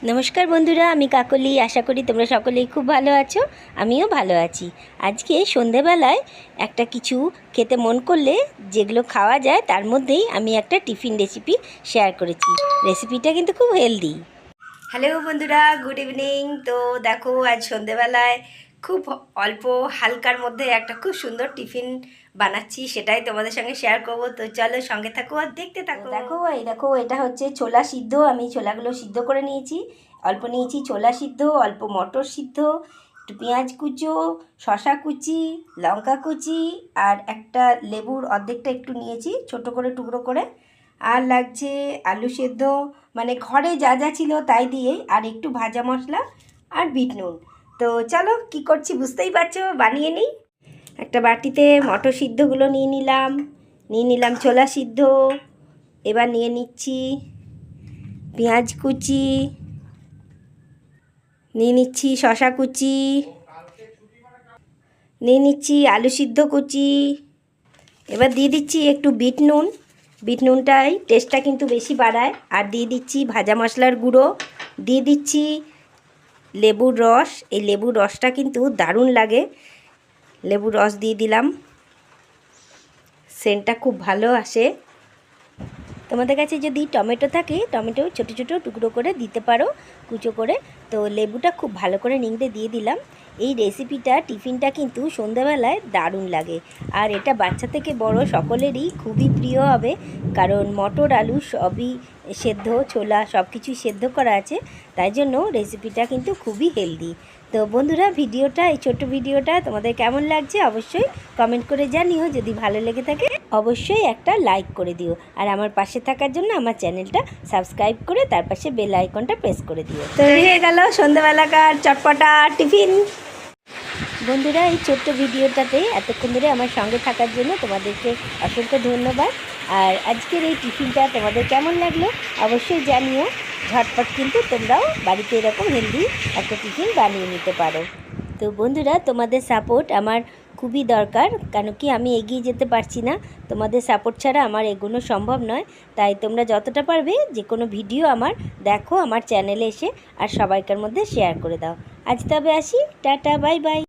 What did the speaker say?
নমস্কার বন্ধুরা, আমি কাকলি। আশা করি তোমরা সকলেই খুব ভালো আছো। আমিও ভালো আছি। আজকে সন্ধেবেলায় একটা কিছু খেতে মন করলে যেগুলো খাওয়া যায় তার মধ্যেই আমি একটা টিফিন রেসিপি শেয়ার করেছি। রেসিপিটা কিন্তু খুব হেলদি। হ্যালো বন্ধুরা, গুড ইভিনিং। তো দেখো, আজ সন্ধেবেলায় খুব অল্প হালকার মধ্যে একটা খুব সুন্দর টিফিন বানাচ্ছি, সেটাই তোমাদের সঙ্গে শেয়ার করব। তো চলো সঙ্গে থাকো আর দেখতে থাকো। দেখো এটা হচ্ছে ছোলা সিদ্ধ। আমি ছোলাগুলো সিদ্ধ করে নিয়েছি। অল্প নিয়েছি ছোলা সিদ্ধ, অল্প মটর সিদ্ধ, একটু পেঁয়াজ কুচো, শশা কুচি, লঙ্কা কুচি, আর একটা লেবুর অর্ধেকটা একটু নিয়েছি ছোট করে টুকরো করে। আর লাগছে আলু সেদ্ধ, মানে ঘরে যা যা ছিল তাই দিয়েই, আর একটু ভাজা মশলা আর বিট নুন। তো চলো কি করছি বুঝতেই পারছো, বানিয়ে নিই। একটা বাটিতে মটর সিদ্ধগুলো নিয়ে নিলাম ছোলা সিদ্ধ। এবার নিয়ে নিচ্ছি পেঁয়াজ কুচি, নিয়ে নিচ্ছি শশা কুচি, নিয়ে নিচ্ছি আলু সিদ্ধ কুচি। এবার দিয়ে দিচ্ছি একটু বিট নুন। বিট নুনটাই টেস্টটা কিন্তু বেশি বাড়ায়। আর দিয়ে দিচ্ছি ভাজা মশলার গুঁড়ো, দিয়ে দিচ্ছি লেবুর রস। এই লেবুর রসটা কিন্তু দারুণ লাগে। লেবুর রস দিয়ে দিলাম, সেন্টটা খুব ভালো আসে। তোমাদের কাছে যদি টমেটো থাকে, টমেটো ছোটো ছোটো টুকরো করে দিতে পারো, কুচো করে। তো লেবুটা খুব ভালো করে নিংড়ে দিয়ে দিলাম। এই রেসিপিটা টিফিনটা কিন্তু সন্ধ্যাবেলায় দারুণ লাগে। আর এটা বাচ্চা থেকে বড় সকলেরই খুবই প্রিয় হবে, কারণ মটর আলু সবই সেদ্ধ, ছোলা সব কিছুই সেদ্ধ করা আছে। তাই জন্য রেসিপিটা কিন্তু খুবই হেলদি। তো বন্ধুরা, এই ছোট্ট ভিডিওটা তোমাদের কেমন লাগছে অবশ্যই কমেন্ট করে জানিও। যদি ভালো লেগে থাকে অবশ্যই একটা লাইক করে দিও। আর আমার পাশে থাকার জন্য আমার চ্যানেলটা সাবস্ক্রাইব করে তার পাশে বেল আইকনটা প্রেস করে দিও। তো হয়ে গেল সন্ধ্যাবেলাকার চটপটা টিফিন। বন্ধুরা, এই ছোট্ট ভিডিওটাতে এতক্ষণ ধরে আমার সঙ্গে থাকার জন্য তোমাদেরকে অসংখ্য ধন্যবাদ। আর আজকের এই টিফিনটা তোমাদের কেমন লাগলো অবশ্যই জানিও। ঝটপট কিন্তু তোমরাও বাড়িতে এরকম হেলদি একটা টিফিন বানিয়ে নিতে পারো। তো বন্ধুরা, তোমাদের সাপোর্ট আমার খুবই দরকার, কেন কি আমি এগিয়ে যেতে পারছি না। তোমাদের সাপোর্ট ছাড়া আমার এগোনো সম্ভব নয়। তাই তোমরা যতটা পারবে যে কোনো ভিডিও আমার দেখো আমার চ্যানেলে এসে, আর সবাইকার মধ্যে শেয়ার করে দাও। আজ তবে আসি, টাটা, বাই বাই।